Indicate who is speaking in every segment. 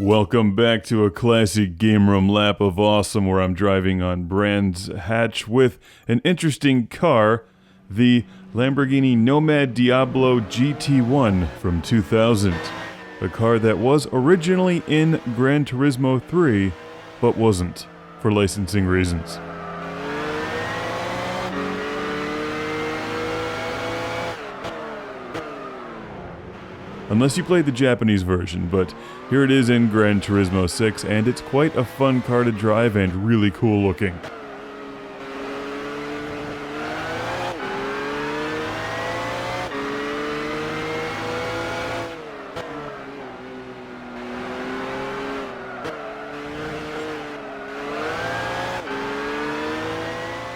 Speaker 1: Welcome back to a classic game room lap of awesome where I'm driving on Brand's hatch with an interesting car, the Lamborghini NOMAD Diablo GT-1 from 2000. A car that was originally in Gran Turismo 3, but wasn't, for licensing reasons. Unless you played the Japanese version, but here it is in Gran Turismo 6, and it's quite a fun car to drive and really cool looking.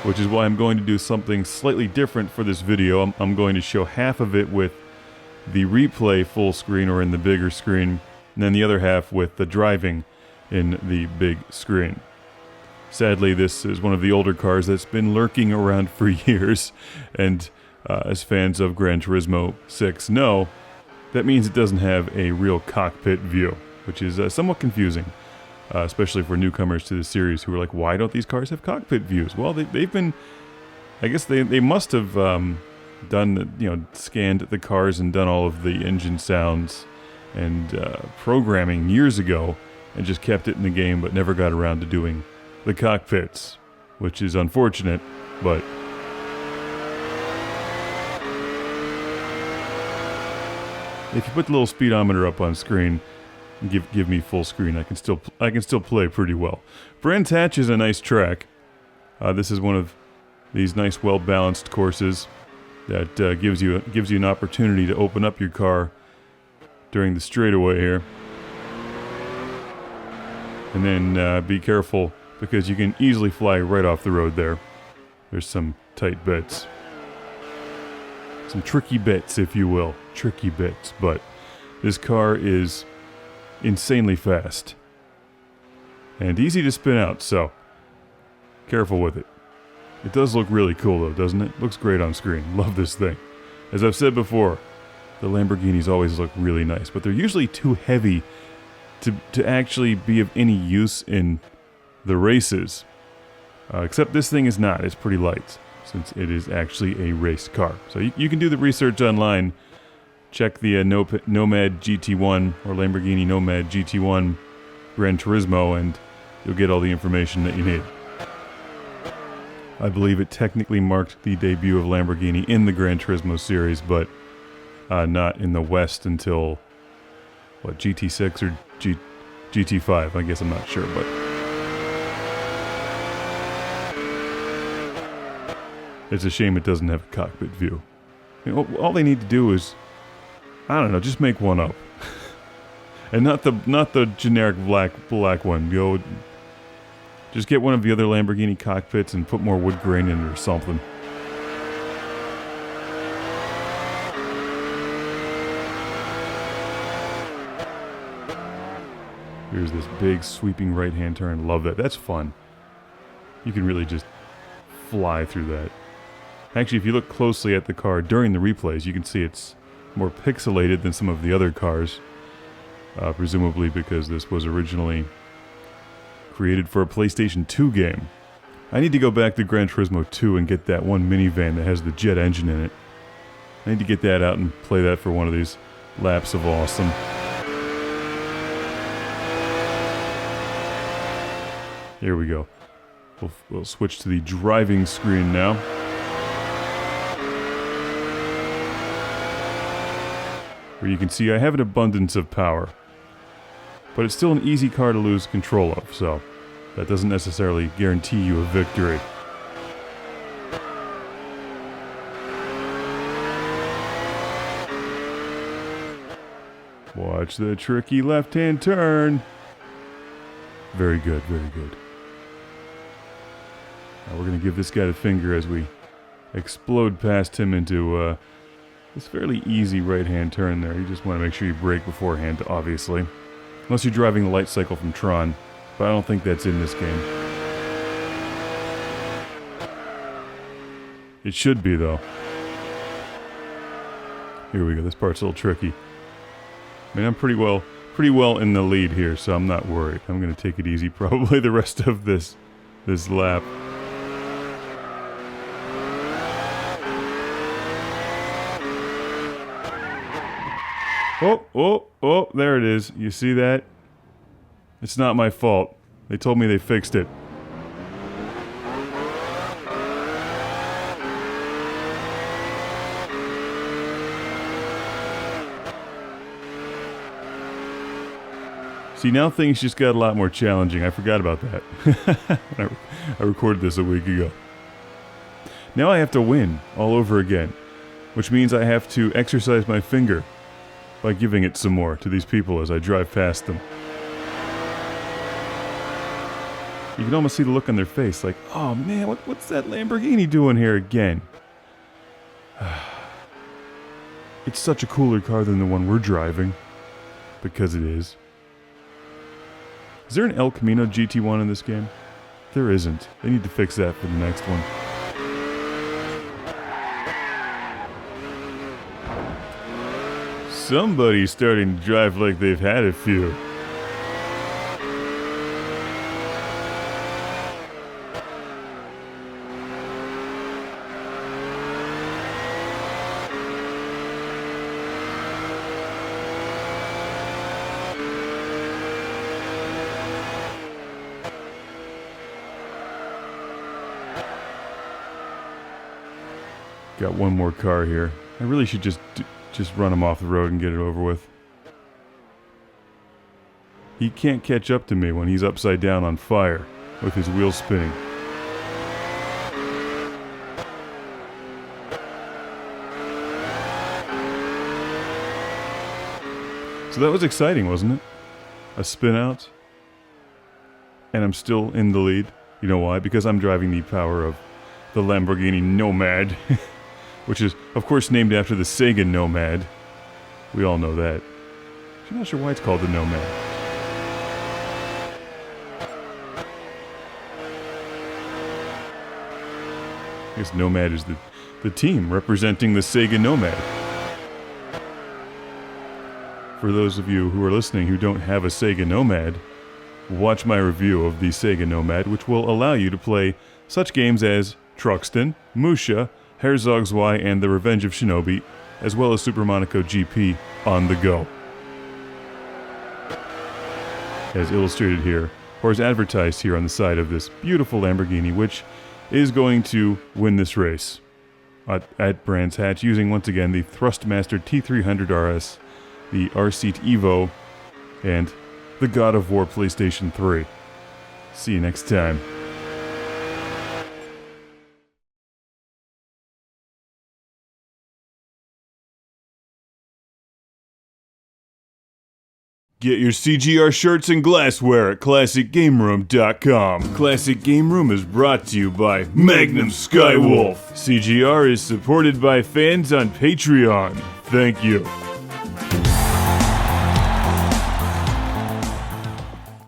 Speaker 1: Which is why I'm going to do something slightly different for this video. I'm going to show half of it with the replay full screen or in the bigger screen, and then the other half with the driving in the big screen. Sadly, this is one of the older cars that's been lurking around for years, and as fans of Gran Turismo 6 know, that means it doesn't have a real cockpit view, which is somewhat confusing, especially for newcomers to the series who are like, why don't these cars have cockpit views? Well, they've been, I guess they must have scanned the cars and done all of the engine sounds and programming years ago and just kept it in the game but never got around to doing the cockpits, which is unfortunate, but if you put the little speedometer up on screen and give me full screen, I can still play pretty well. Brands Hatch is a nice track. This is one of these nice well-balanced courses that gives you an opportunity to open up your car during the straightaway here. And then be careful because you can easily fly right off the road there. There's some tight bits. Some tricky bits, if you will. Tricky bits, but this car is insanely fast. And easy to spin out, so careful with it. It does look really cool though, doesn't it? Looks great on screen. Love this thing. As I've said before, the Lamborghinis always look really nice, but they're usually too heavy to actually be of any use in the races. Except this thing is not. It's pretty light, since it is actually a race car. So you can do the research online. Check the Nomad GT1 or Lamborghini Nomad GT1 Gran Turismo and you'll get all the information that you need. I believe it technically marked the debut of Lamborghini in the Gran Turismo series, but not in the West until, what, GT6 or GT5? I guess I'm not sure, but it's a shame it doesn't have a cockpit view. You know, all they need to do is, I don't know, just make one up. And not the generic black one. Just get one of the other Lamborghini cockpits and put more wood grain in it or something. Here's this big sweeping right-hand turn. Love that. That's fun. You can really just fly through that. Actually, if you look closely at the car during the replays, you can see it's more pixelated than some of the other cars. Presumably because this was originally created for a PlayStation 2 game. I need to go back to Gran Turismo 2 and get that one minivan that has the jet engine in it. I need to get that out and play that for one of these laps of awesome. Here we go. We'll switch to the driving screen now. Where you can see I have an abundance of power. But it's still an easy car to lose control of, so that doesn't necessarily guarantee you a victory. Watch the tricky left-hand turn. Very good, very good. Now we're going to give this guy the finger as we explode past him into this fairly easy right-hand turn there. You just want to make sure you brake beforehand, obviously. Unless you're driving the light cycle from Tron, but I don't think that's in this game. It should be, though. Here we go. This part's a little tricky. I mean, I'm pretty well pretty well in the lead here, so I'm not worried. I'm going to take it easy probably the rest of this lap. Oh, there it is. You see that? It's not my fault. They told me they fixed it. See, now things just got a lot more challenging. I forgot about that. I recorded this a week ago. Now I have to win all over again, which means I have to exercise my finger by giving it some more to these people as I drive past them. You can almost see the look on their face, like, oh man, what's that Lamborghini doing here again? It's such a cooler car than the one we're driving, because it is. Is there an El Camino GT-1 in this game? There isn't. They need to fix that for the next one. Somebody's starting to drive like they've had a few. Got one more car here. I really should just run him off the road and get it over with. He can't catch up to me when he's upside down on fire with his wheels spinning. So that was exciting, wasn't it? A spin out. And I'm still in the lead. You know why? Because I'm driving the power of the Lamborghini Nomad. Which is, of course, named after the Sega Nomad. We all know that. I'm not sure why it's called the Nomad. I guess Nomad is the team representing the Sega Nomad. For those of you who are listening who don't have a Sega Nomad, watch my review of the Sega Nomad, which will allow you to play such games as Truxton, Musha, Herzog Zwei, and The Revenge of Shinobi, as well as Super Monaco GP on the go. As illustrated here, or as advertised here on the side of this beautiful Lamborghini, which is going to win this race at Brands Hatch, using once again the Thrustmaster T300 RS, the Rseat Evo, and the God of War PlayStation 3. See you next time. Get your CGR shirts and glassware at ClassicGameRoom.com. Classic Game Room is brought to you by Magnum Skywolf. CGR is supported by fans on Patreon. Thank you.